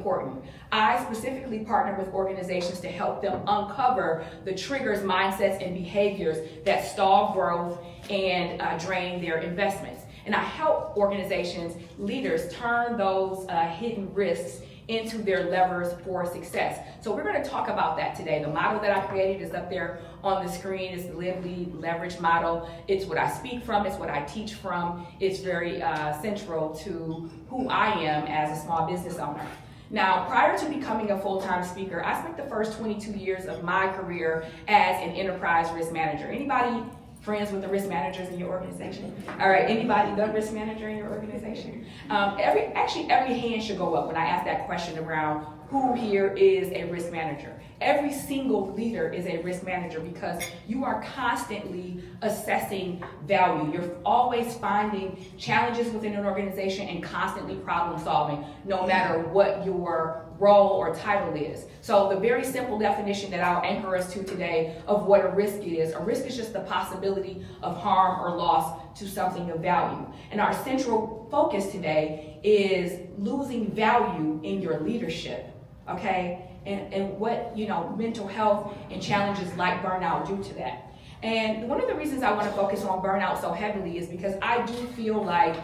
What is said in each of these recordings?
important. I specifically partner with organizations to help them uncover the triggers, mindsets, and behaviors that stall growth and drain their investments. And I help organizations, leaders, turn those hidden risks into their levers for success. So we're going to talk about that today. The model that I created is up there on the screen. It's the Live, Lead, Leverage model. It's what I speak from. It's what I teach from. It's very central to who I am as a small business owner. Now, prior to becoming a full-time speaker, I spent the first 22 years of my career as an enterprise risk manager. Anybody friends with the risk managers in your organization? All right, anybody the risk manager in your organization? Every hand should go up when I ask that question around who here is a risk manager. Every single leader is a risk manager because you are constantly assessing value. You're always finding challenges within an organization and constantly problem solving, no matter what your role or title is. So the very simple definition that I'll anchor us to today of what a risk is just the possibility of harm or loss to something of value. And our central focus today is losing value in your leadership, okay? And what, mental health and challenges like burnout do to that. And one of the reasons I want to focus on burnout so heavily is because I do feel like,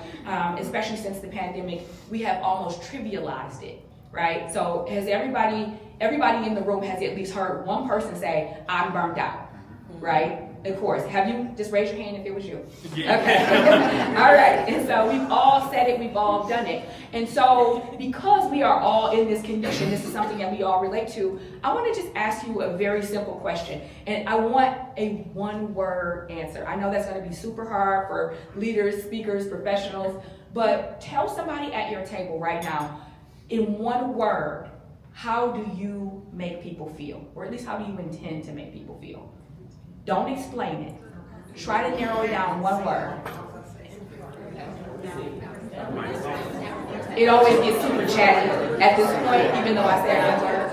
especially since the pandemic, we have almost trivialized it. Right? So has everybody in the room has at least heard one person say, I'm burned out, right? Of course. Have you, just raise your hand if it was you? Yeah. Okay. All right. And so we've all said it, we've all done it. And so because we are all in this condition, this is something that we all relate to, I want to just ask you a very simple question. And I want a one-word answer. I know that's going to be super hard for leaders, speakers, professionals, but tell somebody at your table right now, in one word, how do you make people feel? Or at least how do you intend to make people feel? Don't explain it. Try to narrow it down one word. It always gets super chatty at this point, even though I said one word.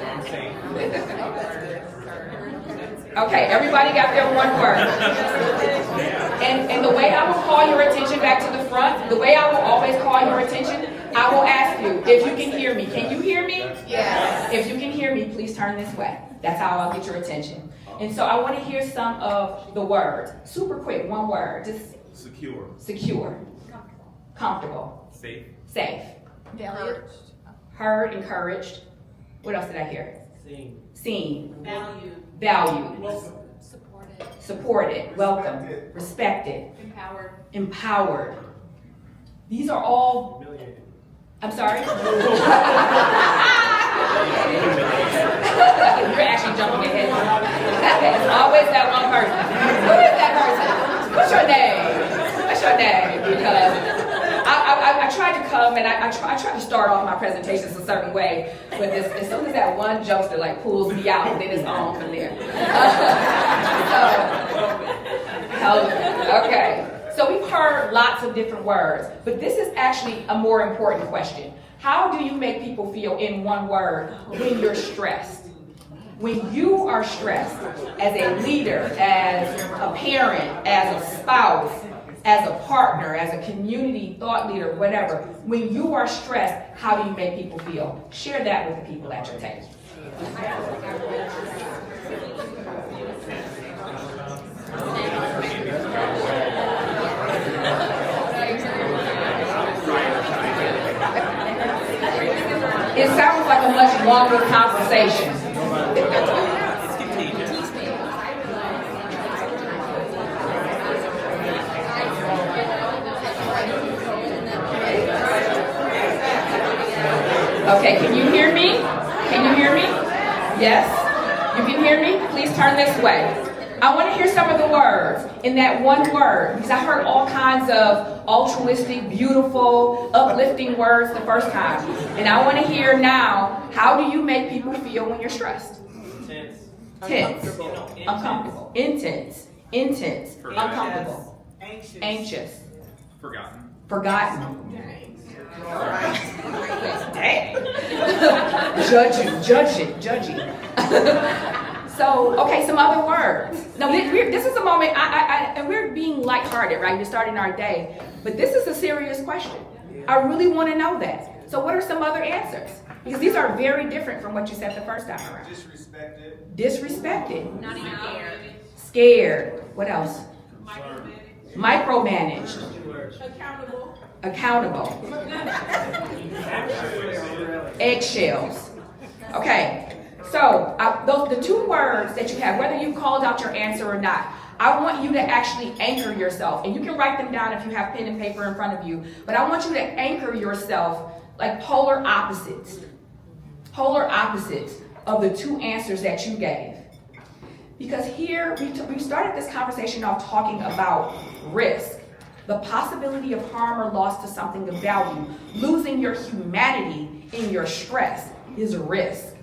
Okay, everybody got their one word. And the way I will call your attention back to the front, the way I will always call your attention, I will ask you if you can hear me. Can you hear me? Yes. If you can hear me, please turn this way. That's how I'll get your attention. And so I want to hear some of the words. Super quick, one word. Just secure. Secure. Comfortable. Safe. Valued. Heard, encouraged. What else did I hear? Seen. Valued. Supported. Welcome. Respected. Empowered. These are all. I'm sorry? You're actually jumping ahead. It's always that one person. Who is that person? What's your name? Because I tried to come and I tried to start off my presentations a certain way, but as soon as that one jokester pulls me out, then it's on from there. Okay. So we've heard lots of different words, but this is actually a more important question. How do you make people feel in one word when you're stressed? When you are stressed as a leader, as a parent, as a spouse, as a partner, as a community thought leader, whatever, when you are stressed, how do you make people feel? Share that with the people at your table. It sounds like a much longer conversation. Okay, can you hear me? Can you hear me? Yes? You can hear me? Please turn this way. I want to hear some of the words in that one word, because I heard all kinds of altruistic, beautiful, uplifting words the first time. And I want to hear now, how do you make people feel when you're stressed? Tense. Uncomfortable. Intense. Uncomfortable. Anxious. Forgotten. Dang. Judgy. So, okay, some other words. Now, this is a moment, and we're being lighthearted, right? We're starting our day. But this is a serious question. I really want to know that. So what are some other answers? Because these are very different from what you said the first time around. Disrespected. Disrespected. Not even scared. Scared. What else? Micromanaged. Micromanaged. Accountable. Accountable. Eggshells. Okay. So the two words that you have, whether you called out your answer or not, I want you to actually anchor yourself. And you can write them down if you have pen and paper in front of you. But I want you to anchor yourself like polar opposites. Polar opposites of the two answers that you gave. Because here, we started this conversation off talking about risk. The possibility of harm or loss to something of value. Losing your humanity in your stress is a risk.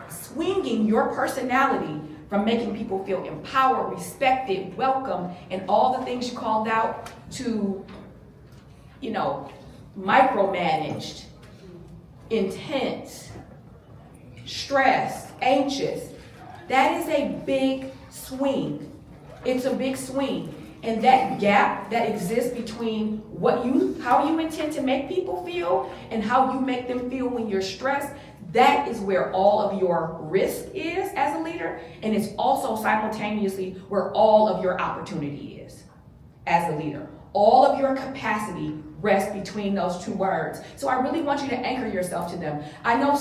Swinging your personality from making people feel empowered, respected, welcome, and all the things you called out to, micromanaged, intense, stressed, anxious. That is a big swing. It's a big swing. And that gap that exists between how you intend to make people feel and how you make them feel when you're stressed, that is where all of your risk is as a leader, and it's also simultaneously where all of your opportunity is as a leader. All of your capacity rests between those two words. So I really want you to anchor yourself to them. I know